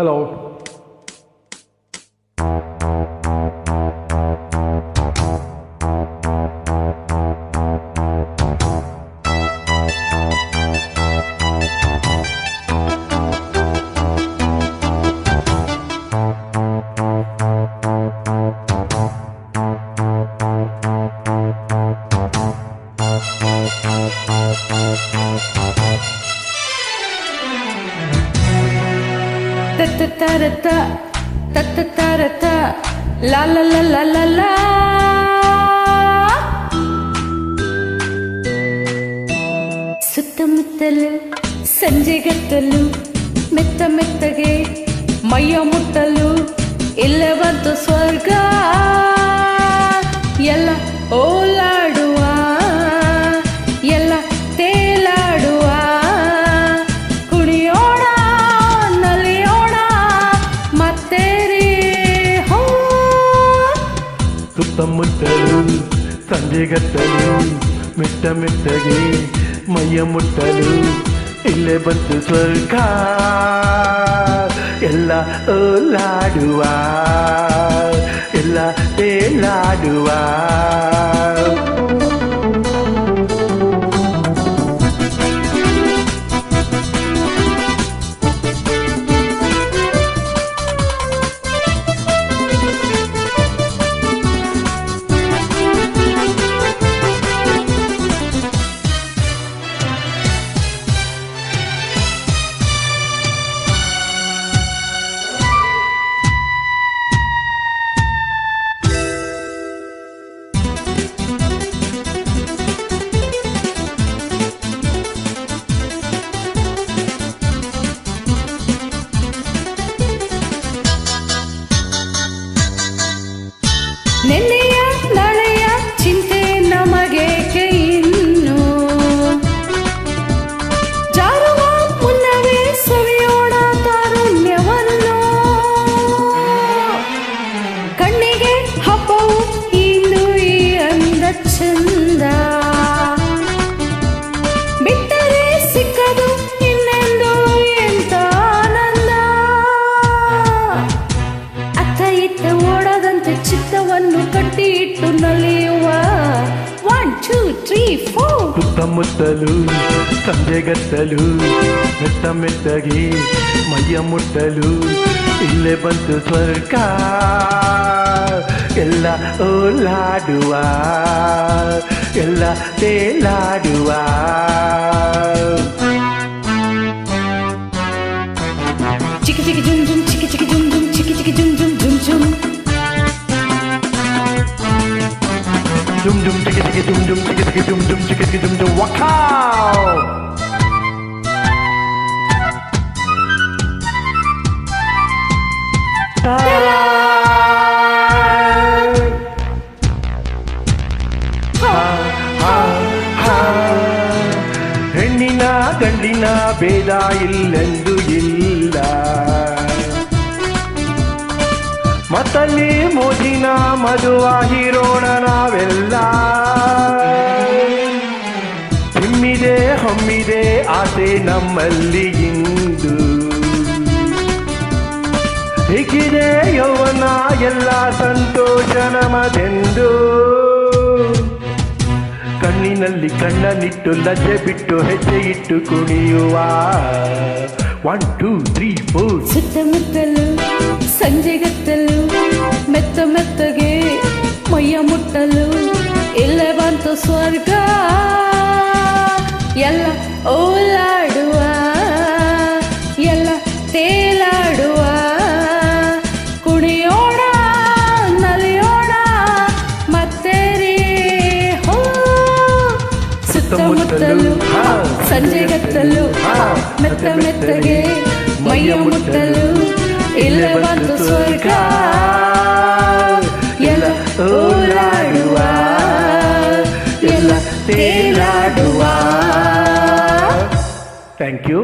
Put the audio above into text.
Hello. Ta-ta-ta-ta-ta, ta-ta-ta-ta-ta, la-la-la-la-la-la. ಸುತ್ತಮುತ್ತಲು ಸಂಜೆಗತ್ತಲು ಮೆತ್ತ ಮೆತ್ತಗೆ ಮೈಯ ಮುಟ್ಟಲು ಇಲ್ಲೇ ಬಂತು ಸ್ವರ್ಗ ಎಲ್ಲ ಓಲಾಡುವ ಎಲ್ಲ ತೇಲಾಡುವ ಕುಣಿಯೋಣ ನಲಿಯೋಣ ಮತ್ತೇರಿ ಹೋ ಸುತ್ತಮುತ್ತಲು ಸಂಜೆಗತ್ತಲು ಮೆತ್ತ ಮೆತ್ತಗೆ ಮೈಯ ಮುಟ್ಟಲು ಇಲ್ಲೇ ಬಂತು ಸ್ವರ್ಗ ಎಲ್ಲ ಓಲಾಡುವ ಎಲ್ಲ ತೇಲಾಡುವ ನೆನ್ನೆಯ ನಾಳೆಯ ಚಿಂತೆ ನಮಗೇಕೆ ಇನ್ನು ಜಾರುವ ಮುನ್ನವೇ ಸವಿಯೋಣ ತಾರುಣ್ಯವನ್ನು ಕಣ್ಣಿಗೆ ಹಬ್ಬವು ಇಂದು ಈ ಅಂದ ಚಂದ ಬಿಟ್ಟರೆ ಸಿಕ್ಕದು ಇನ್ನೆಂದು ಎಂತ ಆನಂದ ಅತ್ತ ಇತ್ತ ಓಡದಂತೆ ಚಿತ್ತವನ್ನು ಕಟ್ಟಿ ಇಟ್ಟು ನಲಿಯುವ 1 2 3 4 ಸುತ್ತಮುತ್ತಲು ಸಂಜೆಗತ್ತಲು ಮೆತ್ತ ಮೆತ್ತಗೆ ಮೈಯ ಮುಟ್ಟಲು ಇಲ್ಲೇ ಬಂತು ಸ್ವರ್ಗ ಎಲ್ಲ ಓಲಾಡುವ ಎಲ್ಲ ತೇಲಾಡುವ ಚಿಕ್ಕಿ ಚಿಕ್ಕಿ ಜುಮ್ ಜುಮ್ ಚಿಕ್ಕಿ ಚಿಕ್ಕಿ ಜುಮ್ ಜುಮ್ ಚಿಕ್ಕಿ ಚಿಕ್ಕಿ ಜುಮ್ ಜುಮ್ ಜುಮ್ ಜುಮ್ Dum dum chicka chicka dum dum chicka chicka dum dum chicka chicka dum dum wow. ಹೆಣ್ಣಿನ ಗಂಡಿನ ಭೇದ ಇಲ್ಲೆಂದು ಇಲ್ಲ ಮತ್ತಲ್ಲಿ ಮೋಜಿನ ಮಧುವಾಗಿರೋಣ ನಾವೆಲ್ಲ ಹಿಮ್ಮಿದೆ ಹೊಮ್ಮಿದೆ ಆಸೆ ನಮ್ಮಲ್ಲಿ ಇಂದು ಹೇಗಿದೆ ಯೌವನ ಎಲ್ಲ ಸಂತೋಷ ನಮದೆಂದು ಕಣ್ಣಿನಲ್ಲಿ ಕಣ್ಣನಿಟ್ಟು ಲಜ್ಜೆ ಬಿಟ್ಟು ಹೆಜ್ಜೆ ಇಟ್ಟು ಕುಣಿಯುವ 1 2 3 4 ಸುತ್ತಮುತ್ತಲು ಸಂಜೆಗತ್ತಲು ಮೆತ್ತ ಮೆತ್ತಗೆ ಮೈಯ ಮುಟ್ಟಲು ಇಲ್ಲೇ ಬಂತು ಸ್ವರ್ಗ ಎಲ್ಲ ಓಲಾಡುವ ಎಲ್ಲ ತೇಲಾಡುವ ಕುಣಿಯೋಣ ನಲಿಯೋಣ ಮತ್ತೇರಿ ಹೋ ಸುತ್ತಮುತ್ತಲು ಸಂಜೆಗತ್ತಲು ಮೆತ್ತ ಮೆತ್ತಗೆ ಮೈಯ ಮುಟ್ಟಲು ಇಲ್ಲೇ ಬಂತು ಸ್ವರ್ಗ ಎಲ್ಲ ಓಲಾಡುವ ಎಲ್ಲ ತೇಲಾಡುವ ಥ್ಯಾಂಕ್ ಯು.